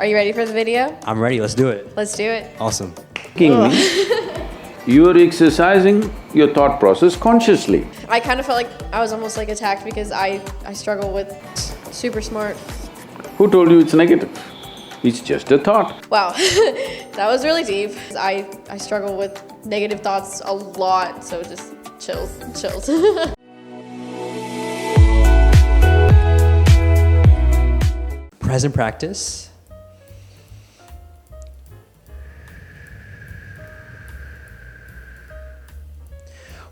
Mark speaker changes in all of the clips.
Speaker 1: Are you ready for the video?
Speaker 2: I'm ready, let's do it.
Speaker 1: Let's do it.
Speaker 2: Awesome.
Speaker 3: You're exercising your thought process consciously.
Speaker 1: I kind of felt like I was almost like attacked because I struggle with super smart.
Speaker 3: Who told you it's negative? It's just a thought.
Speaker 1: Wow, that was really deep. I struggle with negative thoughts a lot, so just chills.
Speaker 2: Present practice.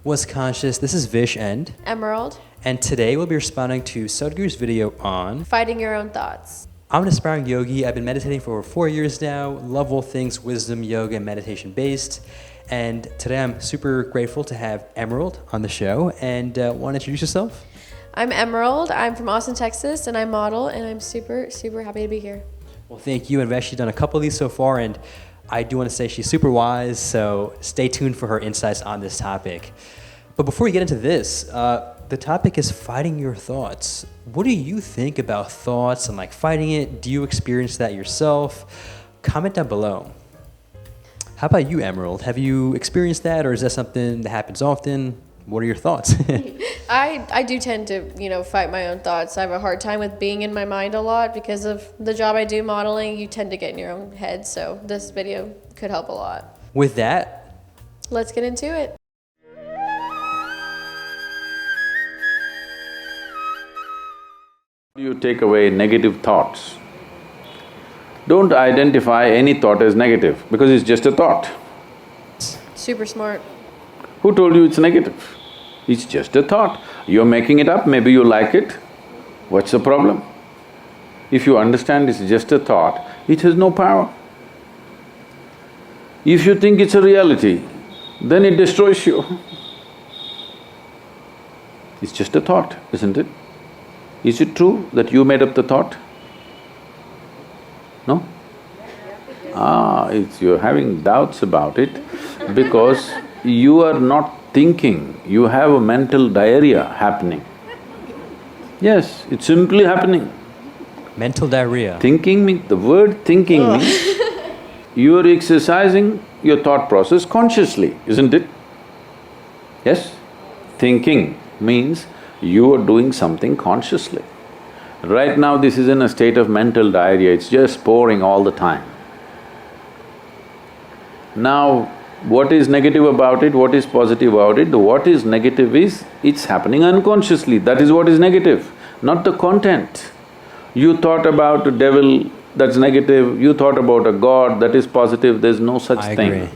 Speaker 2: What's conscious? This is Vish and
Speaker 1: Emerald.
Speaker 2: And today we'll be responding to Sadhguru's video on
Speaker 1: Fighting your own thoughts.
Speaker 2: I'm an aspiring yogi. I've been meditating for over 4 years now. Love all things wisdom, yoga, and meditation based. And today I'm super grateful to have Emerald on the show. And want to introduce yourself?
Speaker 1: I'm Emerald. I'm from Austin, Texas, and I model, and I'm super happy to be here.
Speaker 2: Well, thank you. And we've actually done a couple of these so far, and I do want to say she's super wise, so stay tuned for her insights on this topic. But before we get into this, the topic is fighting your thoughts. What do you think about thoughts and like fighting it? Do you experience that yourself? Comment down below. How about you, Emerald? Have you experienced that, or is that something that happens often? What are your thoughts?
Speaker 1: I do tend to, fight my own thoughts. I have a hard time with being in my mind a lot because of the job I do modeling. You tend to get in your own head, so this video could help a lot.
Speaker 2: With that,
Speaker 1: let's get into it.
Speaker 3: You take away negative thoughts. Don't identify any thought as negative because it's just a thought.
Speaker 1: Super smart.
Speaker 3: Who told you it's negative? It's just a thought. You're making it up, maybe you like it. What's the problem? If you understand it's just a thought, it has no power. If you think it's a reality, then it destroys you. It's just a thought, isn't it? Is it true that you made up the thought? No? You're having doubts about it because you are not thinking, you have a mental diarrhea happening. Yes, it's simply happening.
Speaker 2: mental diarrhea.
Speaker 3: The word thinking means you are exercising your thought process consciously, isn't it? Yes? Thinking means you are doing something consciously. Right now this is in a state of mental diarrhea, it's just pouring all the time. Now, what is negative about it, what is positive about it? What is negative is, it's happening unconsciously, that is what is negative, not the content. You thought about a devil, that's negative, you thought about a god, that is positive, there's no such thing.
Speaker 2: I agree.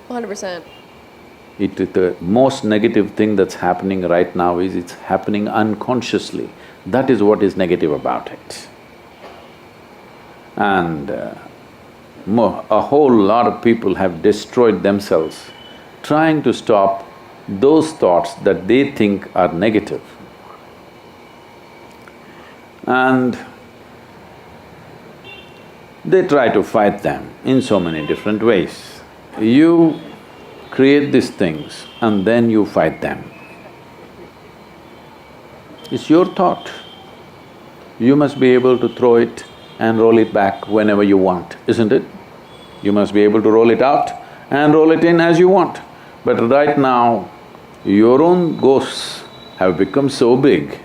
Speaker 1: 100%.
Speaker 3: The most negative thing that's happening right now is it's happening unconsciously. That is what is negative about it. And a whole lot of people have destroyed themselves trying to stop those thoughts that they think are negative. And they try to fight them in so many different ways. You create these things and then you fight them. It's your thought. You must be able to throw it and roll it back whenever you want, isn't it? You must be able to roll it out and roll it in as you want. But right now, your own ghosts have become so big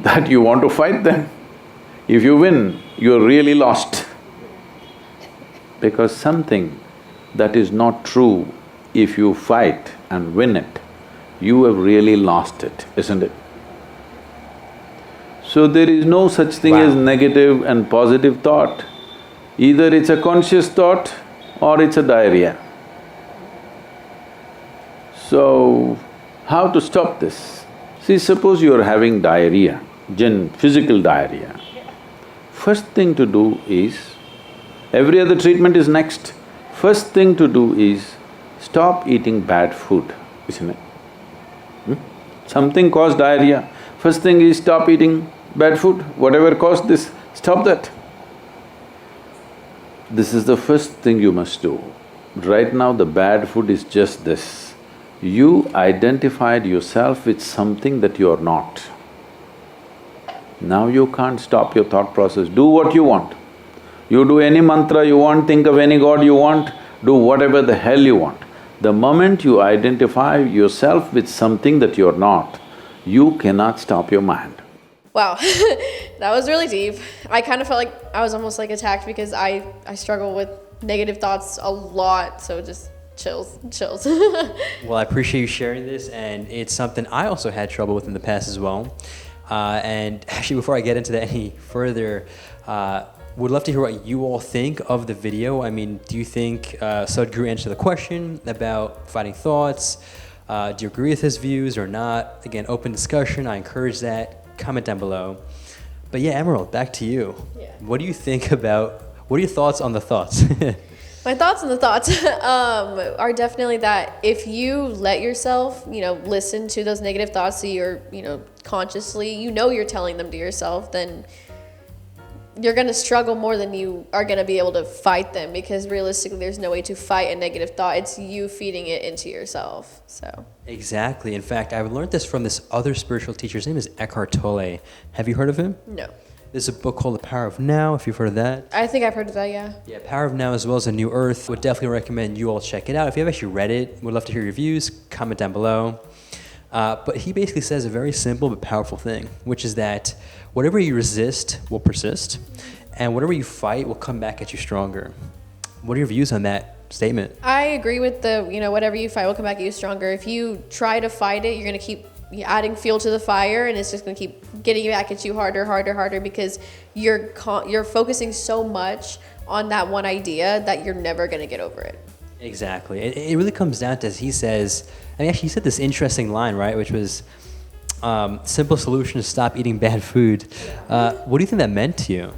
Speaker 3: that you want to fight them. If you win, you're really lost. Because something that is not true, if you fight and win it, you have really lost it, isn't it? So there is no such thing as negative and positive thought. Either it's a conscious thought or it's a diarrhea. So, how to stop this? See, suppose you are having diarrhea, physical diarrhea. First thing to do is, every other treatment is next. First thing to do is, stop eating bad food, isn't it? Something caused diarrhea, first thing is stop eating bad food, whatever caused this, stop that. This is the first thing you must do. Right now the bad food is just this. You identified yourself with something that you are not. Now you can't stop your thought process, do what you want. You do any mantra you want, think of any god you want, do whatever the hell you want. The moment you identify yourself with something that you're not, you cannot stop your mind.
Speaker 1: Wow, that was really deep. I kind of felt like I was almost like attacked because I struggle with negative thoughts a lot, so just chills.
Speaker 2: Well, I appreciate you sharing this, and it's something I also had trouble with in the past as well. And actually, before I get into that any further, would love to hear what you all think of the video. I mean, do you think Sadhguru answered the question about fighting thoughts? Do you agree with his views or not? Again, open discussion. I encourage that. Comment down below. But yeah, Emerald, back to you.
Speaker 1: Yeah.
Speaker 2: What do you think about, what are your thoughts on the thoughts?
Speaker 1: My thoughts on the thoughts are definitely that if you let yourself, listen to those negative thoughts, so you're, consciously, you're telling them to yourself, then you're going to struggle more than you are going to be able to fight them, because realistically there's no way to fight a negative thought. It's you feeding it into yourself. So
Speaker 2: Exactly. In fact, I learned this from this other spiritual teacher. His name is Eckhart Tolle. Have you heard of him?
Speaker 1: No.
Speaker 2: There's a book called The Power of Now, if you've heard of that.
Speaker 1: I think I've heard of that, yeah.
Speaker 2: Yeah, Power of Now as well as A New Earth. Would definitely recommend you all check it out. If you have actually read it, would love to hear your views. Comment down below. But he basically says a very simple but powerful thing, which is that whatever you resist will persist, and whatever you fight will come back at you stronger. What are your views on that statement?
Speaker 1: I agree with the, whatever you fight will come back at you stronger. If you try to fight it, you're going to keep adding fuel to the fire, and it's just going to keep getting back at you harder, because you're focusing so much on that one idea that you're never going to get over it.
Speaker 2: Exactly. It really comes down to, as he says, I mean, actually he said this interesting line, right, which was, simple solution is stop eating bad food. What do you think that meant to you?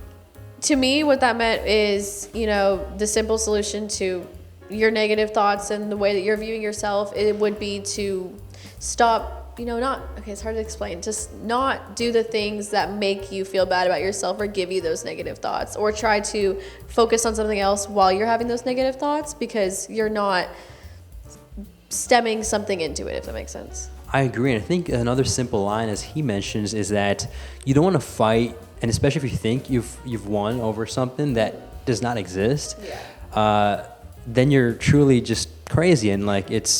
Speaker 1: To me, what that meant is, the simple solution to your negative thoughts and the way that you're viewing yourself, it would be to stop, it's hard to explain, just not do the things that make you feel bad about yourself or give you those negative thoughts, or try to focus on something else while you're having those negative thoughts, because you're not stemming something into it, if that makes sense.
Speaker 2: I agree, and I think another simple line, as he mentions, is that you don't want to fight, and especially if you think you've won over something that does not exist, then you're truly just crazy, and like he's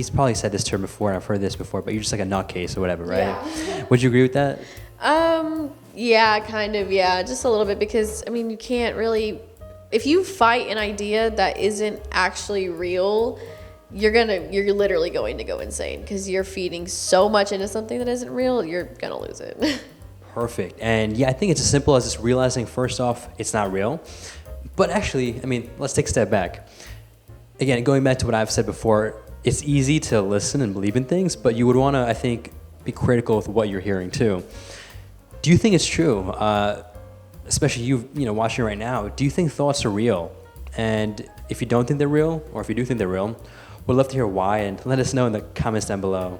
Speaker 2: probably said this term before, and I've heard this before, but you're just like a nutcase or whatever, right?
Speaker 1: Yeah.
Speaker 2: Would you agree with that?
Speaker 1: Yeah, kind of, yeah, just a little bit, because you can't really, if you fight an idea that isn't actually real, you're literally going to go insane, because you're feeding so much into something that isn't real, you're gonna lose it.
Speaker 2: Perfect. And yeah, I think it's as simple as just realizing, first off, it's not real. But actually, let's take a step back. Again, going back to what I've said before, it's easy to listen and believe in things, but you would want to, I think, be critical with what you're hearing too. Do you think it's true? Especially you watching right now, do you think thoughts are real? And if you don't think they're real, or if you do think they're real, we'd love to hear why, and let us know in the comments down below.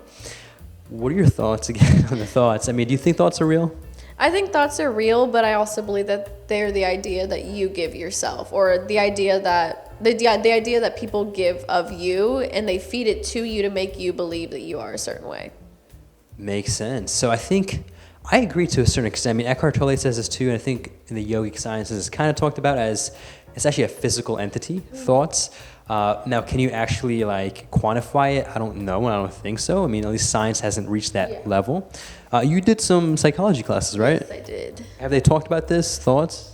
Speaker 2: What are your thoughts again on the thoughts? Do you think thoughts are real?
Speaker 1: I think thoughts are real, but I also believe that they're the idea that you give yourself, or the idea that people give of you, and they feed it to you to make you believe that you are a certain way.
Speaker 2: Makes sense. So I think I agree to a certain extent. Eckhart Tolle says this too, and I think in the yogic sciences it's kind of talked about as it's actually a physical entity, thoughts. Now, can you actually quantify it? I don't know, and I don't think so. At least science hasn't reached that level. You did some psychology classes, right?
Speaker 1: Yes, I did.
Speaker 2: Have they talked about this, thoughts?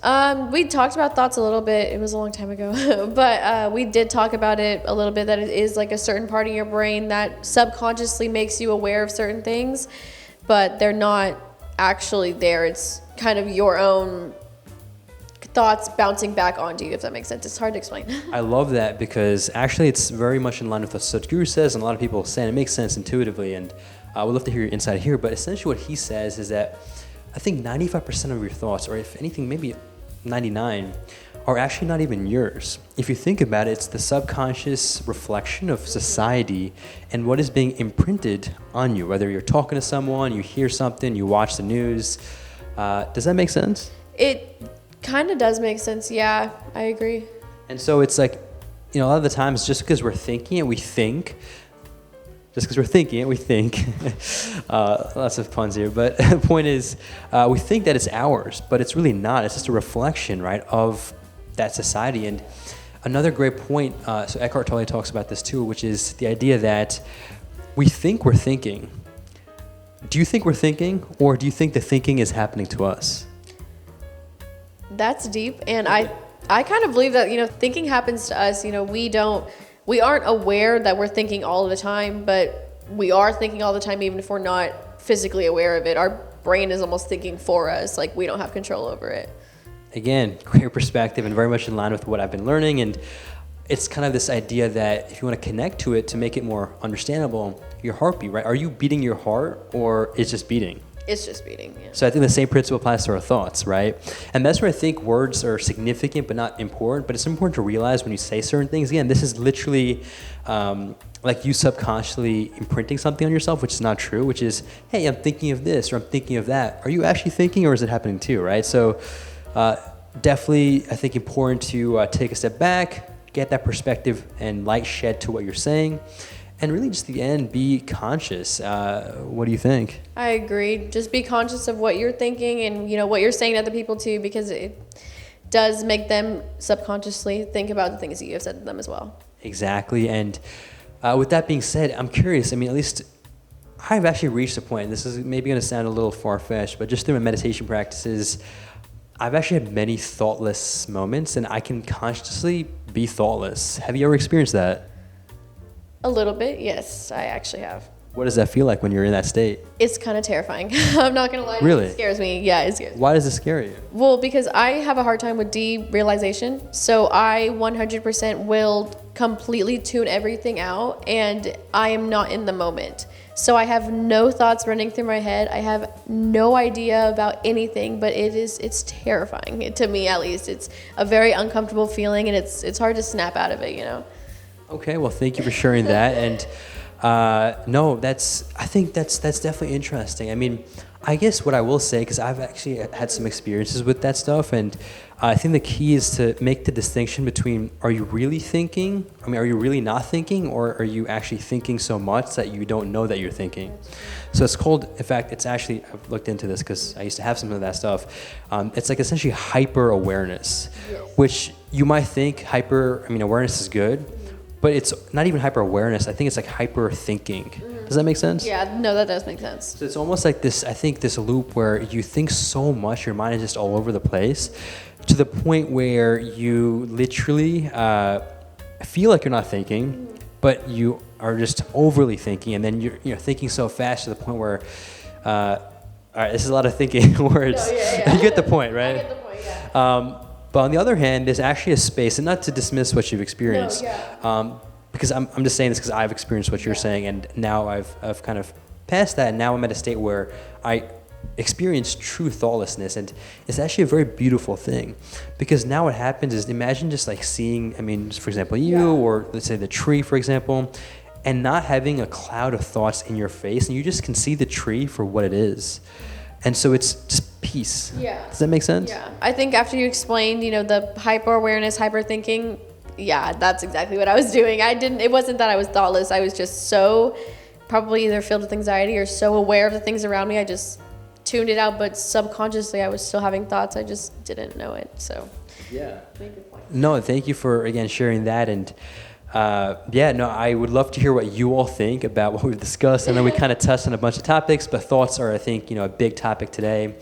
Speaker 1: We talked about thoughts a little bit. It was a long time ago. But we did talk about it a little bit, that it is like a certain part of your brain that subconsciously makes you aware of certain things, but they're not actually there. It's kind of your own thoughts bouncing back onto you, if that makes sense. It's hard to explain.
Speaker 2: I love that, because actually it's very much in line with what Sadhguru says, and a lot of people say, and it makes sense intuitively, and we'd love to hear your insight here. But essentially what he says is that I think 95% of your thoughts, or if anything, maybe 99, are actually not even yours. If you think about it, it's the subconscious reflection of society and what is being imprinted on you, whether you're talking to someone, you hear something, you watch the news. Does that make sense?
Speaker 1: It kind of does make sense. Yeah, I agree.
Speaker 2: And so it's a lot of the times, just because we're thinking it, we think just because we're thinking it, we think. Lots of puns here, but the point is, we think that it's ours, but it's really not. It's just a reflection, right, of that society. And another great point, so Eckhart Tolle talks about this too, which is the idea that we think we're thinking. Do you think we're thinking, or do you think the thinking is happening to us?
Speaker 1: That's deep, and I kind of believe that, thinking happens to us. We aren't aware that we're thinking all the time, but we are thinking all the time, even if we're not physically aware of it. Our brain is almost thinking for us, like we don't have control over it.
Speaker 2: Again, great perspective and very much in line with what I've been learning. And it's kind of this idea that if you want to connect to it to make it more understandable, your heartbeat, right? Are you beating your heart, or it's just beating?
Speaker 1: It's just beating, yeah.
Speaker 2: So I think the same principle applies to our thoughts, right? And that's where I think words are significant but not important. But it's important to realize when you say certain things. Again, this is literally like you subconsciously imprinting something on yourself, which is not true, which is, hey, I'm thinking of this, or I'm thinking of that. Are you actually thinking, or is it happening too, right? So definitely, I think, important to take a step back, get that perspective and light shed to what you're saying. And really just the end, be conscious. What do you think?
Speaker 1: I agree. Just be conscious of what you're thinking and, what you're saying to other people too, because it does make them subconsciously think about the things that you have said to them as well.
Speaker 2: Exactly. And with that being said, I'm curious. I mean, at least I've actually reached a point, and this is maybe going to sound a little far-fetched, but just through my meditation practices, I've actually had many thoughtless moments, and I can consciously be thoughtless. Have you ever experienced that?
Speaker 1: A little bit, yes, I actually have.
Speaker 2: What does that feel like when you're in that state?
Speaker 1: It's kind of terrifying. I'm not going to lie.
Speaker 2: Really?
Speaker 1: It scares me. Yeah, it scares me.
Speaker 2: Why does it scare you?
Speaker 1: Well, because I have a hard time with derealization. So I 100% will completely tune everything out, and I am not in the moment. So I have no thoughts running through my head. I have no idea about anything, but it's terrifying. To me, at least. It's a very uncomfortable feeling, and it's hard to snap out of it,
Speaker 2: Okay, well, thank you for sharing that. And no, I think that's definitely interesting. I mean, I guess what I will say, because I've actually had some experiences with that stuff, and I think the key is to make the distinction between, are you really thinking? I mean, are you really not thinking, or are you actually thinking so much that you don't know that you're thinking? So it's called, in fact, it's actually, I've looked into this because I used to have some of that stuff. It's like essentially hyper-awareness, which you might think awareness is good, but it's not even hyper-awareness. I think it's like hyper-thinking. Does that make sense?
Speaker 1: Yeah, no, that does make sense.
Speaker 2: So it's almost like this loop where you think so much, your mind is just all over the place, to the point where you literally feel like you're not thinking, but you are just overly thinking, and then you're thinking so fast to the point where, all right, this is a lot of thinking words.
Speaker 1: No, yeah.
Speaker 2: You get the point, right?
Speaker 1: I get the point, yeah.
Speaker 2: But on the other hand, there's actually a space, and not to dismiss what you've experienced, because I'm just saying this because I've experienced what you're saying, and now I've kind of passed that, and now I'm at a state where I experience true thoughtlessness, and it's actually a very beautiful thing, because now what happens is, imagine just like seeing, for example, you, or let's say the tree, for example, and not having a cloud of thoughts in your face, and you just can see the tree for what it is. And so it's just peace.
Speaker 1: Yeah.
Speaker 2: Does that make sense?
Speaker 1: Yeah. I think after you explained, the hyper-awareness, hyper-thinking, yeah, that's exactly what I was doing. It wasn't that I was thoughtless. I was just so probably either filled with anxiety or so aware of the things around me. I just tuned it out, but subconsciously I was still having thoughts. I just didn't know it. So,
Speaker 2: yeah.
Speaker 1: Make your point.
Speaker 2: No, thank you for, again, sharing that. And I would love to hear what you all think about what we've discussed. And then we kind of touched on a bunch of topics, but thoughts are, I think, a big topic today.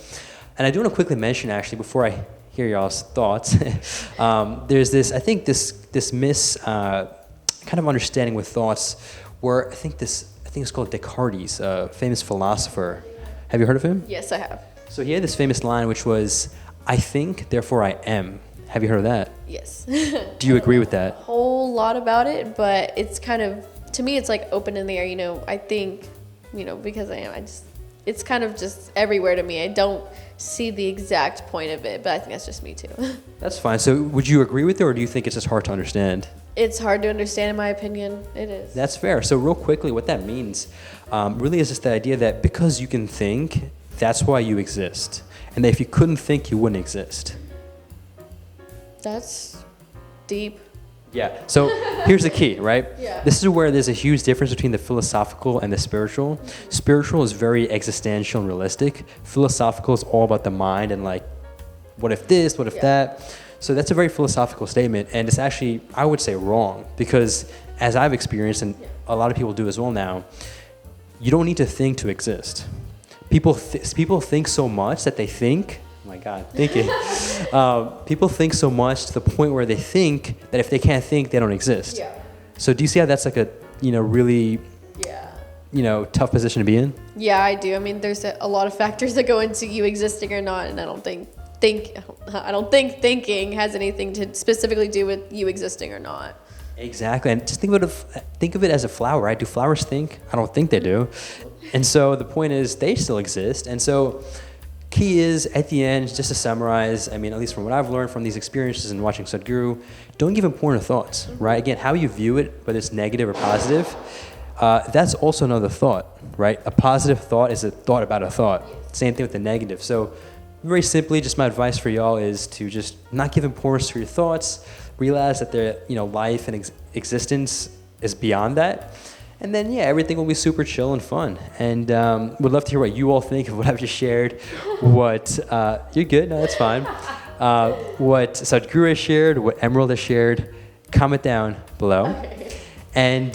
Speaker 2: And I do want to quickly mention, actually, before I hear y'all's thoughts, there's this kind of understanding with thoughts, where I think it's called Descartes, a famous philosopher. Have you heard of him?
Speaker 1: Yes, I have.
Speaker 2: So he had this famous line, which was, "I think, therefore I am." Have you heard of that?
Speaker 1: Yes.
Speaker 2: Do you agree with that?
Speaker 1: A whole lot about it, but it's kind of, to me, it's like open in the air. I think, because I am, it's kind of just everywhere to me. I don't see the exact point of it, but I think that's just me too.
Speaker 2: That's fine. So would you agree with it, or do you think it's just hard to understand?
Speaker 1: It's hard to understand, in my opinion. It is.
Speaker 2: That's fair. So real quickly, what that means really is just the idea that because you can think, that's why you exist. And that if you couldn't think, you wouldn't exist.
Speaker 1: That's deep.
Speaker 2: Yeah. So here's the key, right?
Speaker 1: Yeah.
Speaker 2: This is where there's a huge difference between the philosophical and the spiritual. Spiritual is very existential and realistic. Philosophical is all about the mind and like, what if this, what if that? So that's a very philosophical statement, and it's actually, I would say, wrong, because as I've experienced, and a lot of people do as well now, you don't need to think to exist. People think so much that they think, oh my God, thinking. People think so much to the point where they think that if they can't think, they don't exist.
Speaker 1: Yeah.
Speaker 2: So do you see how that's like a, really, tough position to be in?
Speaker 1: Yeah, I do. I mean, there's a lot of factors that go into you existing or not, and I don't think thinking has anything to specifically do with you existing or not.
Speaker 2: Exactly, and just think of it as a flower, right? Do flowers think? I don't think they do. And so the point is, they still exist. And so, key is at the end, just to summarize. I mean, at least from what I've learned from these experiences and watching Sadhguru, don't give important thoughts, right? Again, how you view it, whether it's negative or positive, that's also another thought, right? A positive thought is a thought about a thought. Same thing with the negative. So, very simply, just my advice for y'all is to just not give importance to your thoughts. Realize that their life and existence is beyond that, and then everything will be super chill and fun. And would love to hear what you all think of what I've just shared. What you're good, no, that's fine. What Sadhguru has shared, what Emerald has shared, comment down below. Okay. And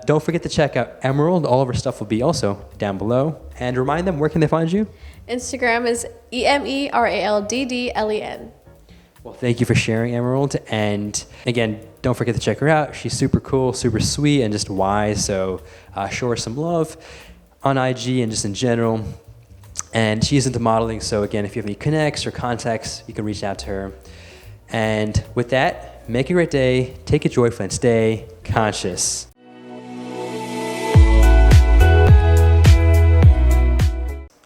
Speaker 2: don't forget to check out Emerald. All of her stuff will be also down below. And remind them, where can they find you?
Speaker 1: Instagram is EMERALDDLEN.
Speaker 2: Well, thank you for sharing, Emerald. And again, don't forget to check her out. She's super cool, super sweet, and just wise. So show her some love on IG and just in general. And she's into modeling. So again, if you have any connects or contacts, you can reach out to her. And with that, make a great day, take it joyful, and stay conscious.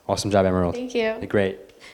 Speaker 2: Awesome job, Emerald.
Speaker 1: Thank you.
Speaker 2: Great.